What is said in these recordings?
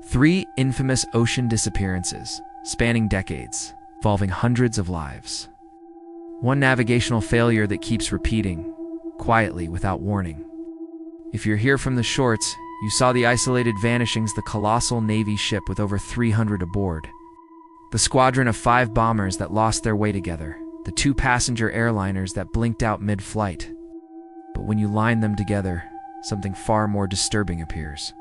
3 infamous ocean disappearances, spanning decades, involving hundreds of lives. One navigational failure that keeps repeating, quietly without warning. If you're here from the shorts, you saw the isolated Vanishings, the colossal Navy ship with over 300 aboard. The squadron of 5 bombers that lost their way together, the 2 passenger airliners that blinked out mid-flight. But when you line them together, something far more disturbing appears.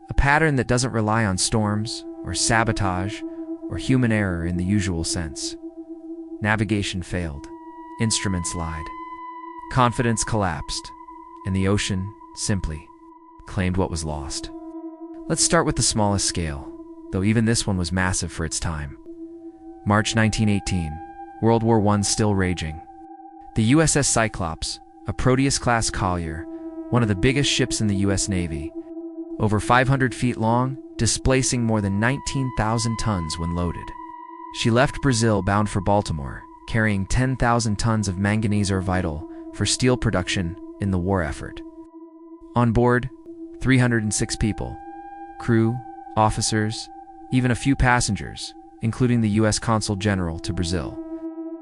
A pattern that doesn't rely on storms, or sabotage, or human error in the usual sense. Navigation failed. Instruments lied. Confidence collapsed. And the ocean, simply, claimed what was lost. Let's start with the smallest scale, though even this one was massive for its time. March 1918, World War I still raging. The USS Cyclops, a Proteus-class collier, one of the biggest ships in the US Navy, over 500 feet long, displacing more than 19,000 tons when loaded. She left Brazil bound for Baltimore, carrying 10,000 tons of manganese ore vital for steel production in the war effort. On board, 306 people, crew, officers, even a few passengers, including the U.S. Consul General to Brazil.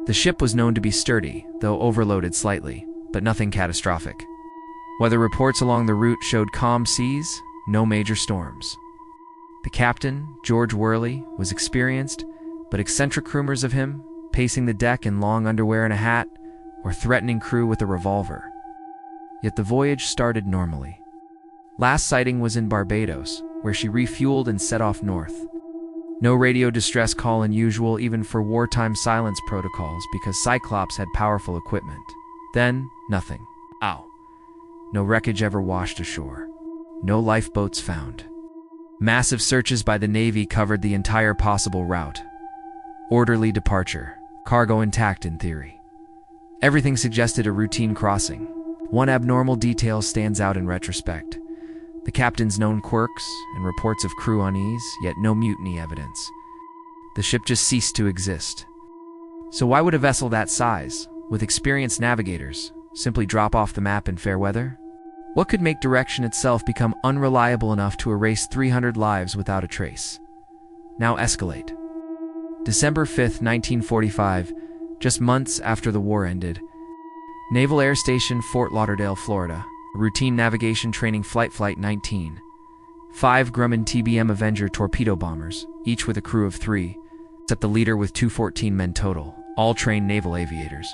The ship was known to be sturdy, though overloaded slightly, but nothing catastrophic. Weather reports along the route showed calm seas, no major storms. The captain, George Worley, was experienced, but eccentric rumors of him, pacing the deck in long underwear and a hat, or threatening crew with a revolver. Yet the voyage started normally. Last sighting was in Barbados, where she refueled and set off north. No radio distress call unusual even for wartime silence protocols because Cyclops had powerful equipment. Then, nothing. Ow. No wreckage ever washed ashore. No lifeboats found. Massive searches by the Navy covered the entire possible route. Orderly departure, cargo intact in theory. Everything suggested a routine crossing. One abnormal detail stands out in retrospect. The captain's known quirks and reports of crew unease, yet no mutiny evidence. The ship just ceased to exist. So why would a vessel that size, with experienced navigators, simply drop off the map in fair weather? What could make direction itself become unreliable enough to erase 300 lives without a trace? Now escalate. December 5th, 1945, just months after the war ended, Naval Air Station Fort Lauderdale, Florida, routine navigation training Flight 19. 5 Grumman TBM Avenger torpedo bombers, each with a crew of 3, except the leader with 214 men total, all trained naval aviators.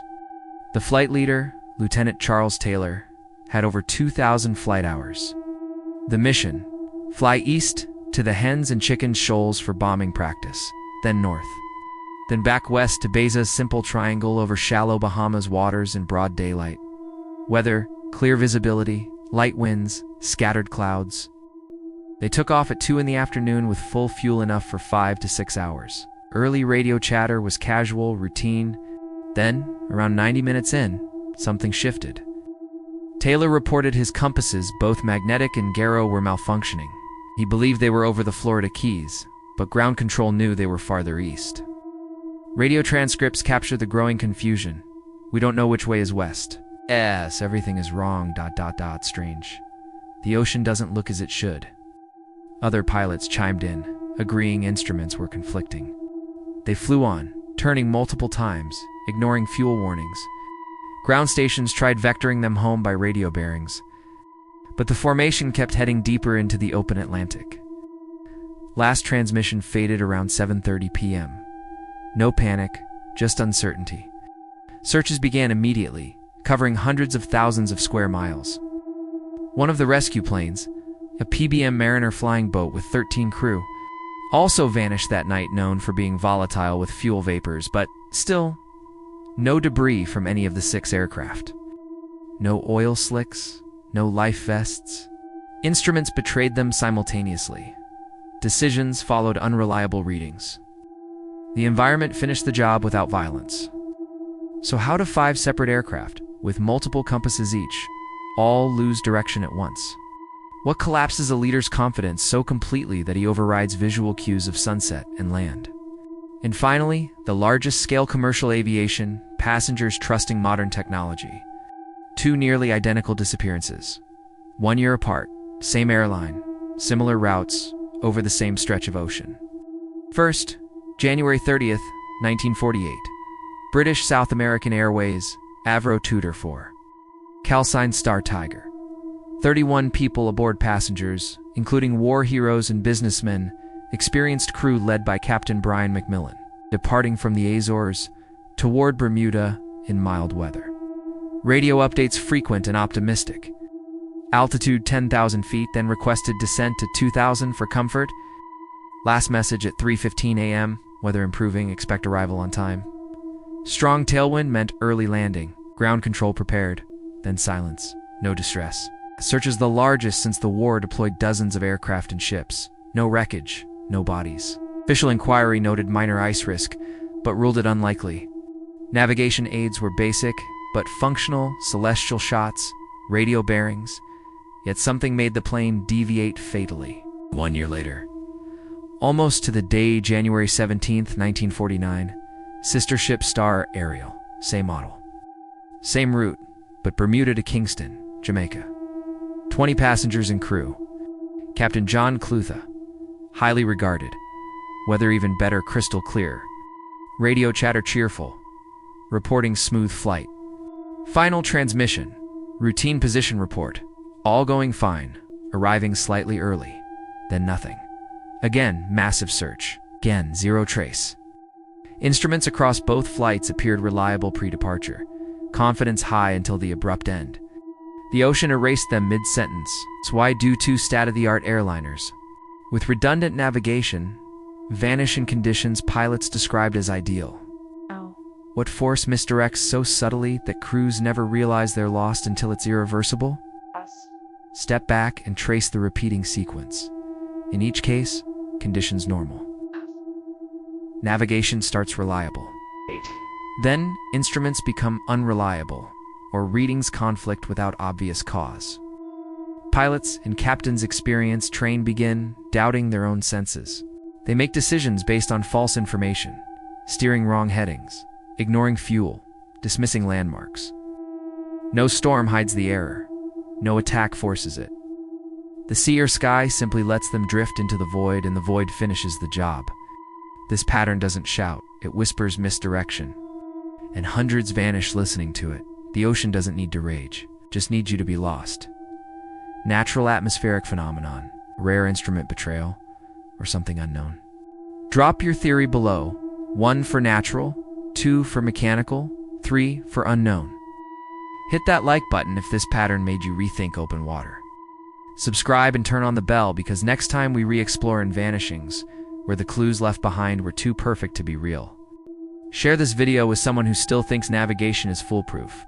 The flight leader, Lieutenant Charles Taylor, had over 2,000 flight hours. The mission: fly east to the Hens and Chickens Shoals for bombing practice, then north. Then back west to Beza's simple triangle over shallow Bahamas waters in broad daylight. Weather: clear visibility, light winds, scattered clouds. They took off at 2 in the afternoon with full fuel enough for 5 to 6 hours. Early radio chatter was casual, routine. Then, around 90 minutes in, something shifted. Taylor reported his compasses, both magnetic and gyro, were malfunctioning. He believed they were over the Florida Keys, but ground control knew they were farther east. Radio transcripts capture the growing confusion. We don't know which way is west. Yes, everything is wrong, ... strange. The ocean doesn't look as it should. Other pilots chimed in, agreeing instruments were conflicting. They flew on, turning multiple times, ignoring fuel warnings. Ground stations tried vectoring them home by radio bearings, but the formation kept heading deeper into the open Atlantic. Last transmission faded around 7:30 p.m. No panic, just uncertainty. Searches began immediately, covering hundreds of thousands of square miles. One of the rescue planes, a PBM Mariner flying boat with 13 crew, also vanished that night, known for being volatile with fuel vapors, but still, no debris from any of the 6 aircraft. No oil slicks, no life vests. Instruments betrayed them simultaneously. Decisions followed unreliable readings. The environment finished the job without violence. So how do 5 separate aircraft, with multiple compasses each, all lose direction at once? What collapses a leader's confidence so completely that he overrides visual cues of sunset and land? And finally, the largest-scale commercial aviation, passengers trusting modern technology. 2 nearly identical disappearances. 1 year apart, same airline, similar routes, over the same stretch of ocean. First, January 30th, 1948. British South American Airways, Avro Tudor 4. Calcined Star Tiger. 31 people aboard, passengers, including war heroes and businessmen, experienced crew led by Captain Brian McMillan, departing from the Azores toward Bermuda in mild weather. Radio updates frequent and optimistic. Altitude 10,000 feet, then requested descent to 2,000 for comfort. Last message at 3:15 a.m. Weather improving, expect arrival on time. Strong tailwind meant early landing. Ground control prepared. Then silence. No distress. Search is the largest since the war deployed dozens of aircraft and ships. No wreckage, no bodies. Official inquiry noted minor ice risk, but ruled it unlikely. Navigation aids were basic, but functional, celestial shots, radio bearings, yet something made the plane deviate fatally. 1 year later, almost to the day, January 17th, 1949, sister ship Star Ariel, same model. Same route, but Bermuda to Kingston, Jamaica. 20 passengers and crew. Captain John Clutha, highly regarded. Weather even better, crystal clear. Radio chatter cheerful, reporting smooth flight. Final transmission, routine position report. All going fine, arriving slightly early, then nothing. Again, massive search. Again, zero trace. Instruments across both flights appeared reliable pre-departure. Confidence high until the abrupt end. The ocean erased them mid-sentence. That's why, due to state-of-the-art airliners, with redundant navigation, vanishing conditions, pilots described as ideal. Ow. What force misdirects so subtly that crews never realize they're lost until it's irreversible? Us. Step back and trace the repeating sequence. In each case, conditions normal. Navigation starts reliable. Then, instruments become unreliable, or readings conflict without obvious cause. Pilots and captains experience train begin doubting their own senses. They make decisions based on false information, steering wrong headings, ignoring fuel, dismissing landmarks. No storm hides the error. No attack forces it. The sea or sky simply lets them drift into the void, and the void finishes the job. This pattern doesn't shout, it whispers misdirection. And hundreds vanish listening to it. The ocean doesn't need to rage, just needs you to be lost. Natural atmospheric phenomenon, rare instrument betrayal, or something unknown. Drop your theory below. 1 for natural, 2 for mechanical, 3 for unknown. Hit that like button if this pattern made you rethink open water. Subscribe and turn on the bell, because next time we re-explore in Vanishings, where the clues left behind were too perfect to be real. Share this video with someone who still thinks navigation is foolproof.